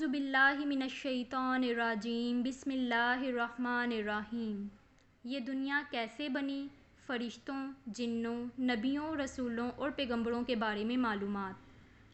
باللہ من الشیطان الرجیم بسم اللہ الرحمن الرحیم۔ یہ دنیا کیسے بنی؟ فرشتوں، جنوں، نبیوں، رسولوں اور پیغمبروں کے بارے میں معلومات۔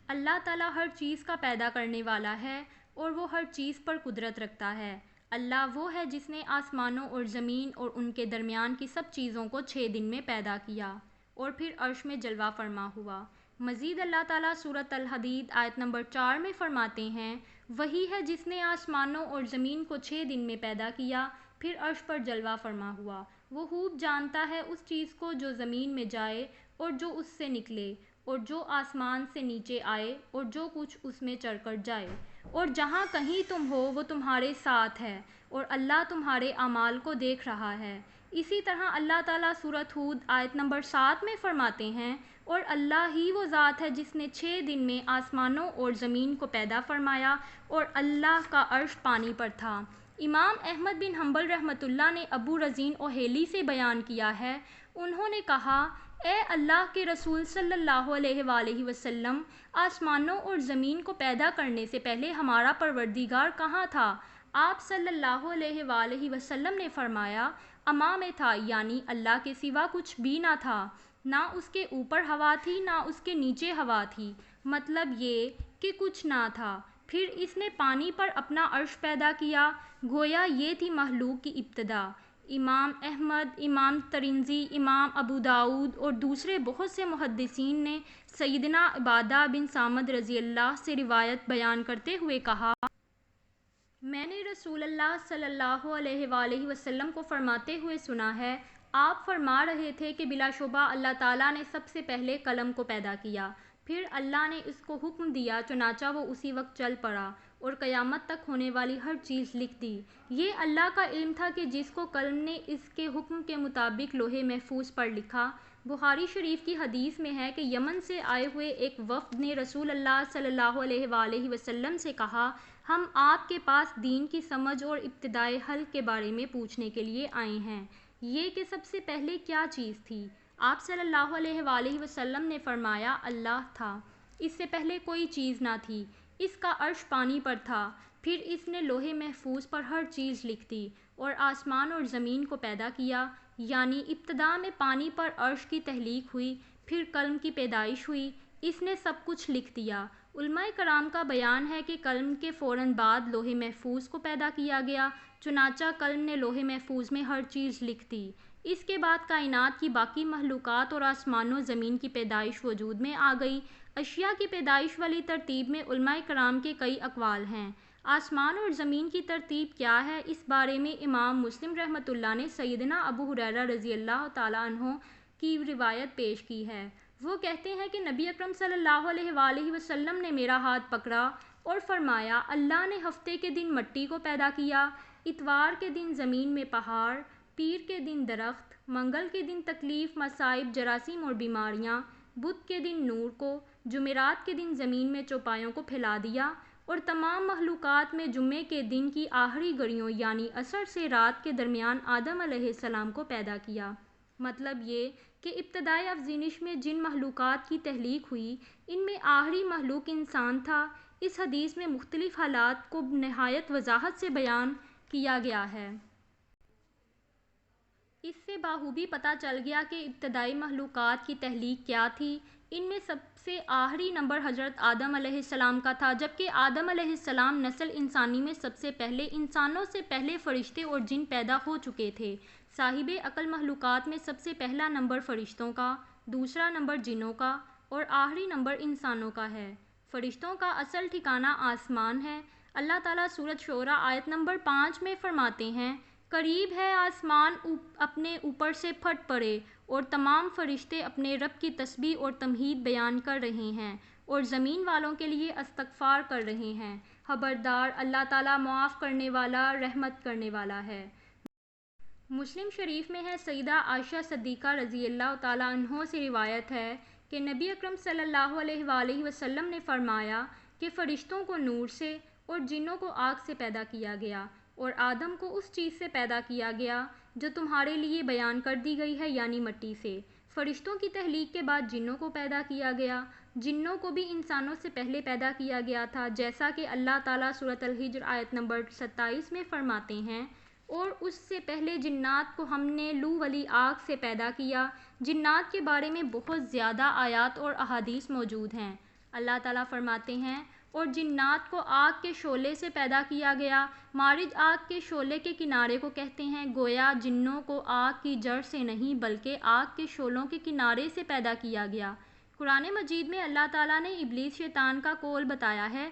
اللہ تعالیٰ ہر چیز کا پیدا کرنے والا ہے اور وہ ہر چیز پر قدرت رکھتا ہے۔ اللہ وہ ہے جس نے آسمانوں اور زمین اور ان کے درمیان کی سب چیزوں کو 6 دن میں پیدا کیا اور پھر عرش میں جلوہ فرما ہوا۔ مزید اللہ تعالیٰ سورۃ الحدید آیت نمبر 4 میں فرماتے ہیں، وہی ہے جس نے آسمانوں اور زمین کو 6 دن میں پیدا کیا پھر عرش پر جلوہ فرما ہوا۔ وہ خوب جانتا ہے اس چیز کو جو زمین میں جائے اور جو اس سے نکلے اور جو آسمان سے نیچے آئے اور جو کچھ اس میں چڑھ کر جائے، اور جہاں کہیں تم ہو وہ تمہارے ساتھ ہے اور اللہ تمہارے اعمال کو دیکھ رہا ہے۔ اسی طرح اللہ تعالیٰ سورۃ ہود آیت نمبر 7 میں فرماتے ہیں، اور اللہ ہی وہ ذات ہے جس نے 6 دن میں آسمانوں اور زمین کو پیدا فرمایا اور اللہ کا عرش پانی پر تھا۔ امام احمد بن حنبل رحمۃ اللہ نے ابو رزین اوہیلی سے بیان کیا ہے، انہوں نے کہا، اے اللہ کے رسول صلی اللہ علیہ وآلہ وسلم، آسمانوں اور زمین کو پیدا کرنے سے پہلے ہمارا پروردگار کہاں تھا؟ آپ صلی اللہ علیہ وآلہ وسلم نے فرمایا، اما میں تھا، یعنی اللہ کے سوا کچھ بھی نہ تھا، نہ اس کے اوپر ہوا تھی نہ اس کے نیچے ہوا تھی، مطلب یہ کہ کچھ نہ تھا۔ پھر اس نے پانی پر اپنا عرش پیدا کیا، گویا یہ تھی مخلوق کی ابتدا۔ امام احمد، امام ترمذی، امام ابو داؤد اور دوسرے بہت سے محدثین نے سیدنا عبادہ بن صامت رضی اللہ سے روایت بیان کرتے ہوئے کہا، میں نے رسول اللہ صلی اللہ علیہ وآلہ وسلم کو فرماتے ہوئے سنا ہے، آپ فرما رہے تھے کہ بلا شبہ اللہ تعالیٰ نے سب سے پہلے قلم کو پیدا کیا، پھر اللہ نے اس کو حکم دیا، چنانچہ وہ اسی وقت چل پڑا اور قیامت تک ہونے والی ہر چیز لکھ دی۔ یہ اللہ کا علم تھا کہ جس کو قلم نے اس کے حکم کے مطابق لوح محفوظ پر لکھا۔ بخاری شریف کی حدیث میں ہے کہ یمن سے آئے ہوئے ایک وفد نے رسول اللہ صلی اللہ علیہ وآلہ وسلم سے کہا، ہم آپ کے پاس دین کی سمجھ اور ابتدائے حل کے بارے میں پوچھنے کے لیے آئے ہیں، یہ کہ سب سے پہلے کیا چیز تھی؟ آپ صلی اللہ علیہ وآلہ وسلم نے فرمایا، اللہ تھا، اس سے پہلے کوئی چیز نہ تھی، اس کا عرش پانی پر تھا، پھر اس نے لوح محفوظ پر ہر چیز لکھ دی اور آسمان اور زمین کو پیدا کیا، یعنی ابتدا میں پانی پر عرش کی تخلیق ہوئی، پھر قلم کی پیدائش ہوئی، اس نے سب کچھ لکھ دیا۔ علماء کرام کا بیان ہے کہ قلم کے فوراً بعد لوح محفوظ کو پیدا کیا گیا، چنانچہ قلم نے لوح محفوظ میں ہر چیز لکھ دی۔ اس کے بعد کائنات کی باقی مخلوقات اور آسمان و زمین کی پیدائش وجود میں آ گئی۔ اشیاء کی پیدائش والی ترتیب میں علماء کرام کے کئی اقوال ہیں۔ آسمان اور زمین کی ترتیب کیا ہے، اس بارے میں امام مسلم رحمۃ اللہ نے سیدنا ابو ہریرہ رضی اللہ تعالیٰ عنہ کی روایت پیش کی ہے۔ وہ کہتے ہیں کہ نبی اکرم صلی اللہ علیہ وآلہ وسلم نے میرا ہاتھ پکڑا اور فرمایا، اللہ نے ہفتے کے دن مٹی کو پیدا کیا، اتوار کے دن زمین میں پہاڑ، پیر کے دن درخت، منگل کے دن تکلیف، مصائب، جراثیم اور بیماریاں، بدھ کے دن نور کو، جمعرات کے دن زمین میں چوپایوں کو پھیلا دیا، اور تمام مخلوقات میں جمعے کے دن کی آخری گھڑیوں یعنی عصر سے رات کے درمیان آدم علیہ السلام کو پیدا کیا۔ مطلب یہ کہ ابتدائی افزونش میں جن مخلوقات کی تخلیق ہوئی، ان میں آخری مخلوق انسان تھا۔ اس حدیث میں مختلف حالات کو نہایت وضاحت سے بیان کیا گیا ہے۔ اس سے بخوبی پتہ چل گیا کہ ابتدائی مخلوقات کی تخلیق کیا تھی۔ ان میں سب سے آخری نمبر حضرت آدم علیہ السلام کا تھا، جبکہ آدم علیہ السلام نسل انسانی میں سب سے پہلے، انسانوں سے پہلے فرشتے اور جن پیدا ہو چکے تھے۔ صاحب عقل مخلوقات میں سب سے پہلا نمبر فرشتوں کا، دوسرا نمبر جنوں کا اور آخری نمبر انسانوں کا ہے۔ فرشتوں کا اصل ٹھکانہ آسمان ہے۔ اللہ تعالیٰ سورۃ شعراء آیت نمبر 5 میں فرماتے ہیں، قریب ہے آسمان اپنے اوپر سے پھٹ پڑے اور تمام فرشتے اپنے رب کی تسبیح اور تمجید بیان کر رہے ہیں اور زمین والوں کے لیے استغفار کر رہے ہیں۔ خبردار، اللہ تعالیٰ معاف کرنے والا، رحمت کرنے والا ہے۔ مسلم شریف میں ہے، سیدہ عائشہ صدیقہ رضی اللہ تعالیٰ عنہ سے روایت ہے کہ نبی اکرم صلی اللہ علیہ وآلہ وسلم نے فرمایا کہ فرشتوں کو نور سے اور جنوں کو آگ سے پیدا کیا گیا، اور آدم کو اس چیز سے پیدا کیا گیا جو تمہارے لیے بیان کر دی گئی ہے، یعنی مٹی سے۔ فرشتوں کی تخلیق کے بعد جنوں کو پیدا کیا گیا۔ جنوں کو بھی انسانوں سے پہلے پیدا کیا گیا تھا، جیسا کہ اللہ تعالیٰ سورۃ الحجر آیت نمبر 27 میں فرماتے ہیں، اور اس سے پہلے جنات کو ہم نے لو والی آگ سے پیدا کیا۔ جنات کے بارے میں بہت زیادہ آیات اور احادیث موجود ہیں۔ اللہ تعالیٰ فرماتے ہیں، اور جنات کو آگ کے شعلے سے پیدا کیا گیا۔ مارج آگ کے شعلے کے کنارے کو کہتے ہیں، گویا جنوں کو آگ کی جڑ سے نہیں بلکہ آگ کے شعلوں کے کنارے سے پیدا کیا گیا۔ قرآن مجید میں اللہ تعالیٰ نے ابلیس شیطان کا قول بتایا ہے،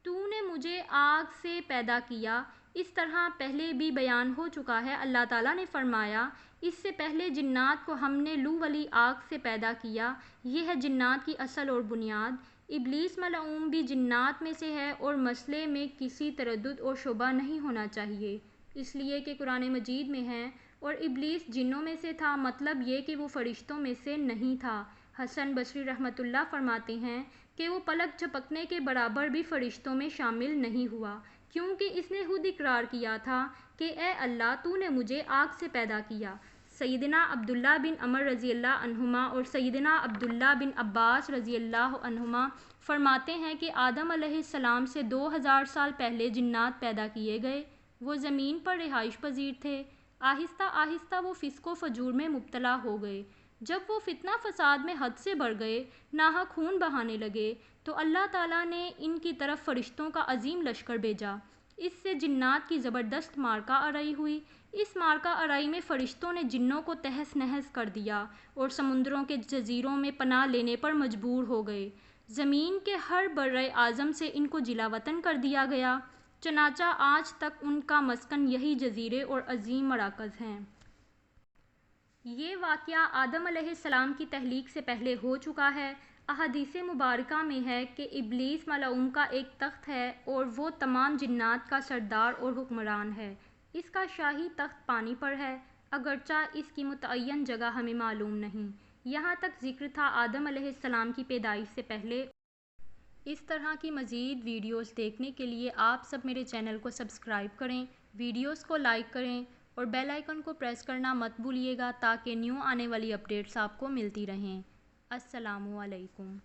تو نے مجھے آگ سے پیدا کیا۔ اس طرح پہلے بھی بیان ہو چکا ہے، اللہ تعالیٰ نے فرمایا، اس سے پہلے جنات کو ہم نے لو والی آگ سے پیدا کیا۔ یہ ہے جنات کی اصل اور بنیاد۔ ابلیس ملعون بھی جنات میں سے ہے اور مسئلے میں کسی تردد اور شبہ نہیں ہونا چاہیے، اس لیے کہ قرآن مجید میں ہے، اور ابلیس جنوں میں سے تھا، مطلب یہ کہ وہ فرشتوں میں سے نہیں تھا۔ حسن بصری رحمۃ اللہ فرماتے ہیں کہ وہ پلک جھپکنے کے برابر بھی فرشتوں میں شامل نہیں ہوا، کیونکہ اس نے خود اقرار کیا تھا کہ اے اللہ، تو نے مجھے آگ سے پیدا کیا۔ سیدنا عبداللہ بن عمر رضی اللہ عنہما اور سیدنا عبداللہ بن عباس رضی اللہ عنہما فرماتے ہیں کہ آدم علیہ السلام سے 2000 سال پہلے جنات پیدا کیے گئے۔ وہ زمین پر رہائش پذیر تھے۔ آہستہ آہستہ وہ فسق و فجور میں مبتلا ہو گئے۔ جب وہ فتنہ فساد میں حد سے بڑھ گئے، ناحق خون بہانے لگے، تو اللہ تعالیٰ نے ان کی طرف فرشتوں کا عظیم لشکر بھیجا۔ اس سے جنات کی زبردست معرکہ آرائی ہوئی۔ اس معرکہ آرائی میں فرشتوں نے جنوں کو تہس نہس کر دیا اور سمندروں کے جزیروں میں پناہ لینے پر مجبور ہو گئے۔ زمین کے ہر برِ اعظم سے ان کو جلا وطن کر دیا گیا، چنانچہ آج تک ان کا مسکن یہی جزیرے اور عظیم مراکز ہیں۔ یہ واقعہ آدم علیہ السلام کی تخلیق سے پہلے ہو چکا ہے۔ احادیث مبارکہ میں ہے کہ ابلیس ملعون کا ایک تخت ہے اور وہ تمام جنات کا سردار اور حکمران ہے۔ اس کا شاہی تخت پانی پر ہے، اگرچہ اس کی متعین جگہ ہمیں معلوم نہیں۔ یہاں تک ذکر تھا آدم علیہ السلام کی پیدائش سے پہلے۔ اس طرح کی مزید ویڈیوز دیکھنے کے لیے آپ سب میرے چینل کو سبسکرائب کریں، ویڈیوز کو لائک کریں اور بیل آئیکن کو پریس کرنا مت بھولیے گا تاکہ نیو آنے والی اپڈیٹس آپ کو ملتی رہیں۔ السلام علیکم۔